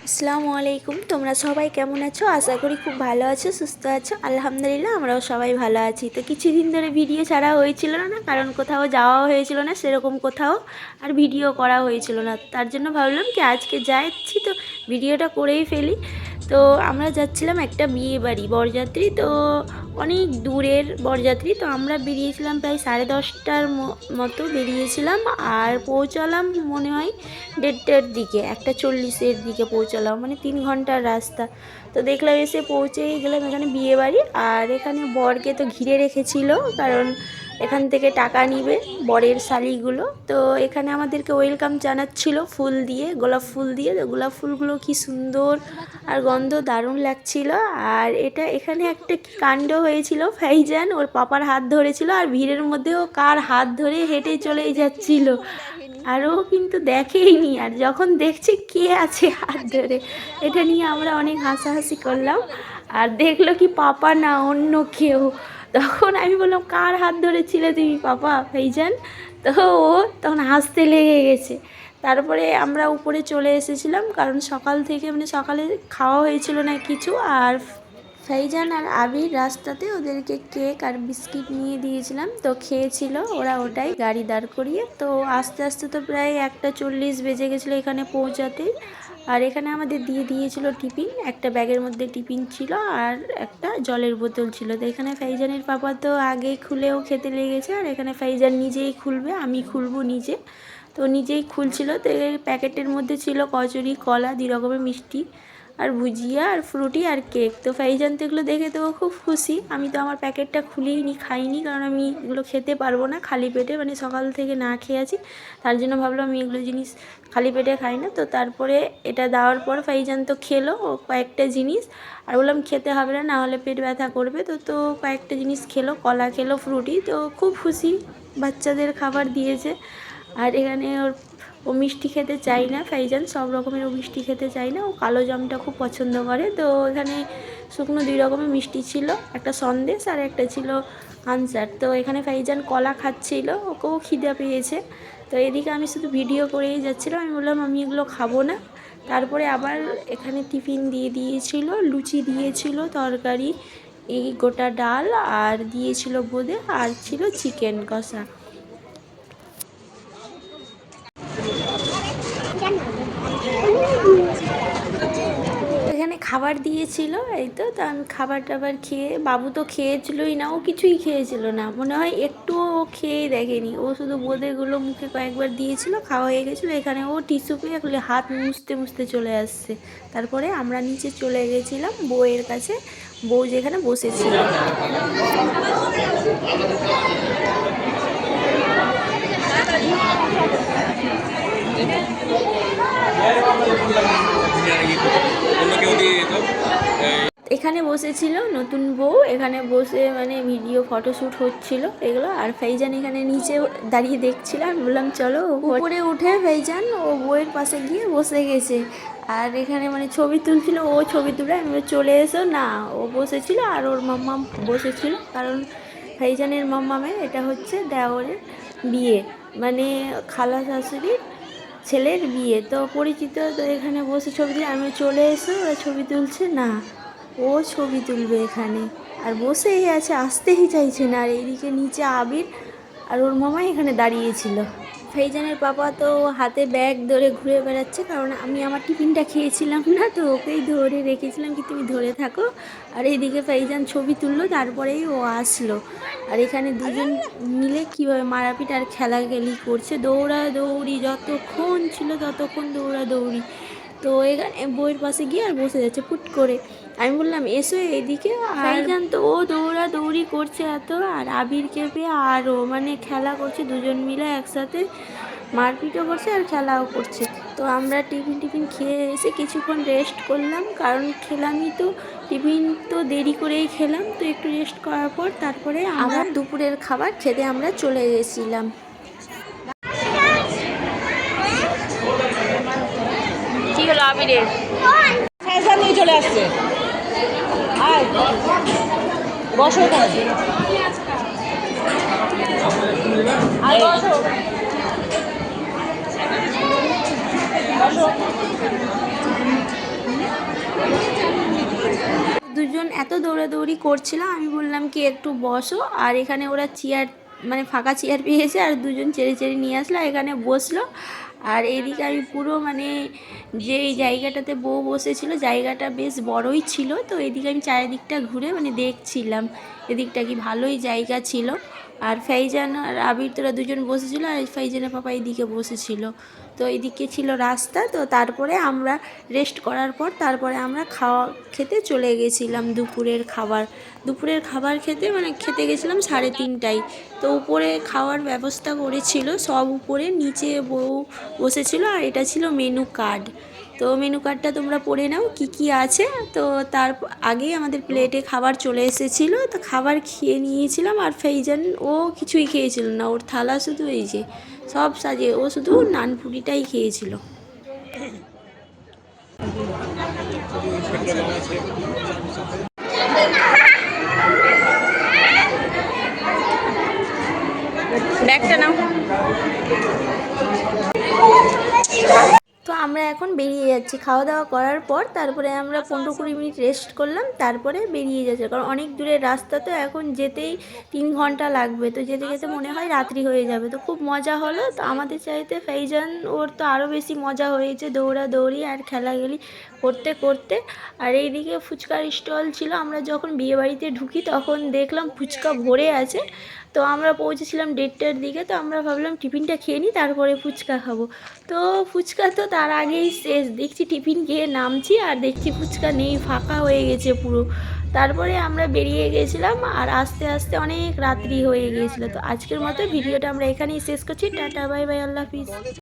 আসসালামু আলাইকুম, তোমরা সবাই কেমন আছো? আশা করি খুব ভালো আছো, সুস্থ আছো। আলহামদুলিল্লাহ আমরাও সবাই ভালো আছি। তো কিছুদিন ধরে ভিডিও ছাড়া হয়েছিল না, কারণ কোথাও যাওয়া হয়েছিল না, সেরকম কোথাও আর ভিডিও করা হয়েছিল না। তার জন্য ভাবলাম কি আজকে যাচ্ছি তো ভিডিওটা করেই ফেলি। তো আমরা যাচ্ছিলাম একটা বিয়ে বাড়ি, বরযাত্রী, তো অনেক দূরের বরযাত্রী। তো আমরা বেরিয়েছিলাম প্রায় 10:30টার মতো বেরিয়েছিলাম, আর পৌঁছালাম মনে হয় 1:30টার দিকে, 1:40-এর দিকে পৌঁছালাম, মানে 3 ঘন্টার রাস্তা। তো দেখলাম এসে পৌঁছেই গেলাম এখানে বিয়ে বাড়ি। আর এখানে বরকে তো ঘিরে রেখেছিল, কারণ এখান থেকে টাকা নিবে বরের শালিগুলো। তো এখানে আমাদেরকে ওয়েলকাম জানাচ্ছিল ফুল দিয়ে, গোলাপ ফুল দিয়ে। গোলাপ ফুলগুলো কি সুন্দর আর গন্ধ দারুণ লাগছিল। আর এখানে একটা কি কাণ্ড হয়েছিল, ফাইজান ওর পাপার হাত ধরেছিল, আর ভিড়ের মধ্যেও কার হাত ধরে হেঁটে চলেই যাচ্ছিল, আর ও কিন্তু দেখেইনি। আর যখন দেখছে কে আছে হাত ধরে, এটা নিয়ে আমরা অনেক হাসাহাসি করলাম। আর দেখলো কি পাপা না অন্য কেউ। তখন আমি বললাম কার হাত ধরেছিলে তুমি পাপা, ফাইজান? তো ও তখন হাসতে লেগে গেছে। তারপরে আমরা উপরে চলে এসেছিলাম, কারণ সকাল থেকে মানে সকালে খাওয়া হয়েছিল না কিছু। আর ফাইজান আর আবির রাস্তাতে ওদেরকে কেক আর বিস্কিট নিয়ে দিয়েছিলাম, তো খেয়েছিল ওরা ওটাই গাড়ি দাঁড় করিয়ে। তো আস্তে আস্তে তো প্রায় 1:40 বেজে গেছিলো এখানে পৌঁছাতেই। আর এখানে আমাদের দিয়ে দিয়েছিল টিফিন, একটা ব্যাগের মধ্যে টিফিন ছিল আর একটা জলের বোতল ছিল। তো এখানে ফাইজানের পাপা তো আগেই খুলেও খেতে লেগেছে, আর এখানে ফাইজান নিজেই খুলবে, আমি খুলবো নিজে। তো নিজেই খুলছিল। তো এই প্যাকেটের মধ্যে ছিল কচুরি, কলা, 2 রকমের মিষ্টি, আর ভুজিয়া, আর ফ্রুটি, আর কেক। তো ফাইজান তো এগুলো দেখে তো খুব খুশি। আমি তো আমার প্যাকেটটা খুলেই খাইনি, কারণ আমি এগুলো খেতে পারবো না খালি পেটে, মানে সকাল থেকে না খেয়ে আছি। তার জন্য ভাবলাম আমি এগুলো জিনিস খালি পেটে খাই না। তো তারপরে এটা দেওয়ার পর ফাইজান তো খেলো ও কয়েকটা জিনিস, আর বললাম খেতে হবে না, না হলে পেট ব্যথা করবে। তো কয়েকটা জিনিস খেলো, কলা খেলো, ফ্রুটি। তো খুব খুশি, বাচ্চাদের খাবার দিয়েছে। আর এখানে ও মিষ্টি খেতে চায় না, ফাইজান সব রকমের ও মিষ্টি খেতে চায় না, ও কালো জামটা খুব পছন্দ করে। তো এখানে শুকনো 2 রকমের মিষ্টি ছিল, একটা সন্দেশ আর একটা ছিল আনসার। তো এখানে ফাইজান কলা খাচ্ছিল, ওকেও খিদে পেয়েছে। তো এদিকে আমি শুধু ভিডিও করেই যাচ্ছিলাম, আমি বললাম আমি এগুলো খাবো না। তারপরে আবার এখানে টিফিন দিয়ে দিয়েছিল, লুচি দিয়েছিল, তরকারি, এই গোটা ডাল, আর দিয়েছিল বোঁদে, আর ছিল চিকেন কষা। এখানে খাবার দিয়েছিল, এই তো আমি খাবার টাবার খেয়ে, বাবু তো খেয়েছিলই না, ও কিছুই খেয়েছিল না, মনে হয় একটুও ও খেয়েই দেখেনি। ও শুধু বোঁদেগুলো মুখে কয়েকবার দিয়েছিল, খাওয়া হয়ে গেছিলো। এখানে ও টিস্যু পেয়ে হাত মুছতে মুছতে চলে আসছে। তারপরে আমরা নিচে চলে গেছিলাম বউয়ের কাছে, বউ যেখানে বসেছিল। এখানে বসেছিল নতুন বউ, এখানে বসে মানে ভিডিও ফটোশ্যুট হচ্ছিল এগুলো। আর ফাইজান এখানে নিচে দাঁড়িয়ে দেখছিল। আমি বললাম চলো উপরে উঠে, ফাইজান ও বউয়ের পাশে গিয়ে বসে গেছে। আর এখানে মানে ছবি তুলছিল, ও ছবি তুলে, আমি চলে এসো না, ও বসেছিল আর ওর মাম্মা বসেছিল। কারণ ফাইজানের মাম্মামের এটা হচ্ছে দেওরের বিয়ে, মানে খালা শাশুড়ির ছেলের বিয়ে, তো পরিচিত। তো এখানে বসে ছবি তুলে, আমি চলে এসো, ওরা ছবি তুলছে না, ও ছবি তুলবে এখানে, আর বসেই আছে, আসতেই চাইছে না। আর এইদিকে নিচে আবির আর ওর মামাই এখানে দাঁড়িয়েছিল। ফাইজানের পাপা তো হাতে ব্যাগ ধরে ঘুরে বেড়াচ্ছে, কারণ আমি আমার টিফিনটা খেয়েছিলাম না, তো ওকেই ধরে রেখেছিলাম কি তুমি ধরে থাকো। আর এইদিকে ফাইজান ছবি তুললো, তারপরেই ও আসলো। আর এখানে দুজন মিলে কীভাবে মারাপিট আর খেলাখেলি করছে, দৌড়াদৌড়ি, যতক্ষণ ছিল ততক্ষণ দৌড়াদৌড়ি। তো এখানে বইয়ের পাশে গিয়ে আর বসে যাচ্ছে পুট করে। আমি বললাম এসো এইদিকে, আর জানতো ও দৌড়াদৌড়ি করছে এত, আর আবিরকে পেয়ে আরও মানে খেলা করছে, দুজন মিলে একসাথে মারপিটও করছে আর খেলাও করছে। তো আমরা টিফিন খেয়ে এসে কিছুক্ষণ রেস্ট করলাম, কারণ খেলামই তো, টিফিন তো দেরি করেই খেলাম। তো একটু রেস্ট করার পর তারপরে আবার দুপুরের খাবার খেতে আমরা চলে গেছিলাম। কি হলো আবিরের? নিয়ে চলে আসছে। বসো এখানে। আর বসো, বসো। দুজন এত দৌড়াদৌড়ি করছিল, আমি বললাম কি একটু বসো। আর এখানে ওরা চেয়ার মানে ফাঁকা চেয়ার পেয়েছে আর দুজন চেড়ে চেড়ে নিয়ে আসলো, এখানে বসলো। আর এদিকে আমি পুরো মানে যে জায়গাটাতে বউ বসেছিল জায়গাটা বেশ বড়ই ছিল, তো এদিকে আমি চারিদিকটা ঘুরে মানে দেখছিলাম এদিকটা কি ভালোই জায়গা ছিল। আর ফাইজান আর আবির তোরা দুজন বসেছিল আর ফাইজানের পাপা এদিকে বসেছিল। তো এদিকে ছিল রাস্তা। তো তারপরে আমরা রেস্ট করার পর তারপরে আমরা খাওয়া খেতে চলে গেছিলাম দুপুরের খাবার খেতে মানে খেতে গেছিলাম 3:30টায়। তো উপরে খাওয়ার ব্যবস্থা করেছিল সব, উপরে নিচে বউ বসেছিল আর এটা ছিল মেনু কার্ড। তো মেনু কার্ডটা তোমরা পড়ে নাও কি কি আছে। তো তার আগেই আমাদের প্লেটে খাবার চলে এসেছিলো, তো খাবার খেয়ে নিয়েছিলাম। আর ফাইজান ও কিছুই খেয়েছিল না, ওর থালা শুধু এই যে সব সাজিয়ে, ও শুধু নানপুরিটাই খেয়েছিল। ব্যাগটা নাও। তো আমরা এখন বেরিয়ে যাচ্ছি খাওয়া দাওয়া করার পর। তারপরে আমরা 15-20 মিনিট রেস্ট করলাম, তারপরে বেরিয়ে যাচ্ছে। কারণ অনেক দূরের রাস্তা, তো এখন যেতেই 3 ঘন্টা লাগবে। তো যেতে যেতে মনে হয় রাত্রি হয়ে যাবে। তো খুব মজা হলো। তো আমাদের চাইতে ফাইজান ওর তো আরও বেশি মজা হয়েছে, দৌড়াদৌড়ি আর খেলাখেলি করতে করতে। আর এইদিকে ফুচকার স্টল ছিল, আমরা যখন বিয়েবাড়িতে ঢুকি তখন দেখলাম ফুচকা ভরে আছে। তো আমরা পৌঁছেছিলাম 1:30টার দিকে, তো আমরা ভাবলাম টিফিনটা খেয়ে নিই তারপরে ফুচকা খাবো। তো ফুচকা তো তার আগেই শেষ, দেখছি টিফিন খেয়ে নামছি আর দেখছি ফুচকা নেই, ফাঁকা হয়ে গেছে পুরো। তারপরে আমরা বেরিয়ে গেছিলাম আর আস্তে আস্তে অনেক রাত্রি হয়ে গিয়েছিলো। তো আজকের মতো ভিডিওটা আমরা এখানেই শেষ করছি। টাটা, বাই বাই, আল্লাহ হাফিজ।